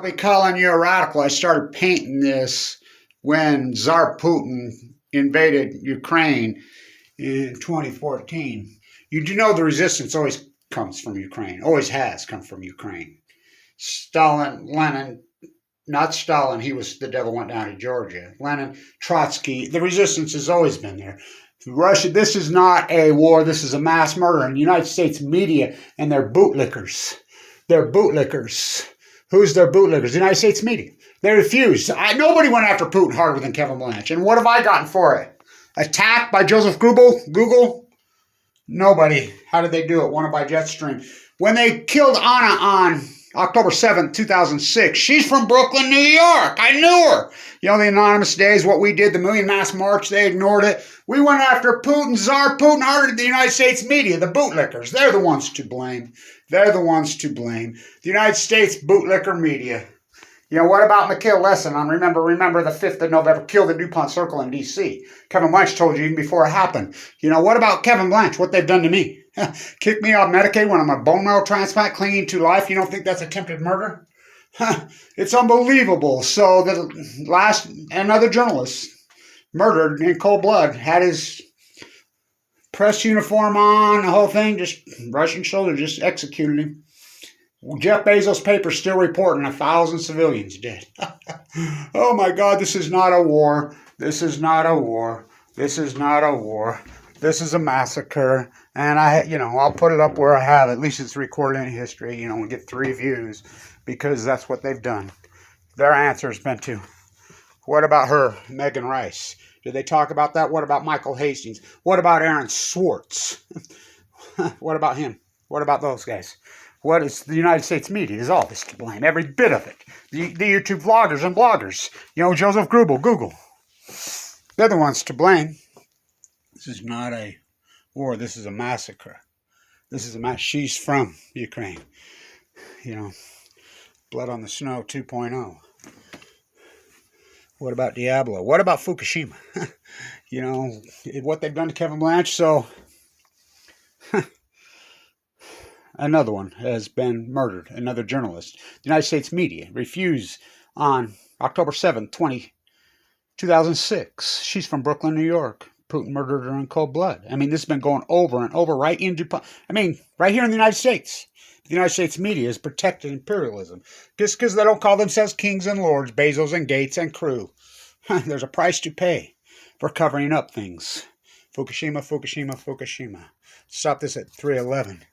Probably calling you a radical. I started painting this when Tsar Putin invaded Ukraine in 2014. You do know the resistance always comes from Ukraine, always has come from Ukraine. Stalin, Lenin, not Stalin, he was the devil went down to Georgia. Lenin, Trotsky, the resistance has always been there. Russia, this is not a war, this is a mass murder. And the United States media and their bootlickers. They're bootlickers. Who's their bootlickers? The United States media. They refused. Nobody went after Putin harder than Kevin Blanch. And what have I gotten for it? Attacked by Joseph Google? Nobody. How did they do it? Wanted by Jetstream. When they killed Anna on October 7th, 2006, she's from Brooklyn, New York. I knew her. You know, the anonymous days, what we did, the Million Mass March, they ignored it. We went after Putin, Tsar Putin, harder than the United States media, the bootlickers. They're the ones to blame. They're the ones to blame. The United States bootlicker media. You know, what about Mikeal Lesin on Remember the 5th of November, killed the DuPont Circle in D.C.? Kevin Blanch told you even before it happened. You know, what about Kevin Blanch, what they've done to me? Kick me off Medicaid when I'm a bone marrow transplant, clinging to life. You don't think that's attempted murder? It's unbelievable. So another journalist murdered in cold blood, had his press uniform on, the whole thing, just Russian soldiers just executed him. Jeff Bezos' paper still reporting 1,000 civilians dead. Oh my God, this is not a war. This is not a war. This is not a war. This is a massacre. And I'll put it up where I have. At least it's recorded in history. We get 3 views because that's what they've done. Their answer has been to, what about her, Megan Rice? Did they talk about that? What about Michael Hastings? What about Aaron Swartz? What about him? What about those guys? What is the United States media? Is all this to blame? Every bit of it. The YouTube vloggers and bloggers. Joseph Google. They're the ones to blame. This is not a war. This is a massacre. This is she's from Ukraine. Blood on the Snow 2.0. What about Diablo? What about Fukushima? What they've done to Kevin Blanch. So, another one has been murdered. Another journalist. The United States media refused on October 7th, 2006. She's from Brooklyn, New York. Putin murdered her in cold blood. This has been going over and over right in DuPont. Right here in the United States. The United States media is protecting imperialism. Just because they don't call themselves kings and lords, Bezos and Gates and crew. There's a price to pay for covering up things. Fukushima. Stop this at 311.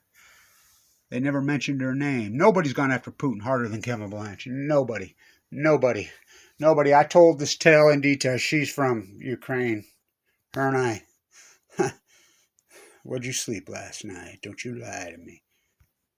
They never mentioned her name. Nobody's gone after Putin harder than Kevin Blanch. Nobody. I told this tale in detail. She's from Ukraine. Her and I. Where'd you sleep last night? Don't you lie to me.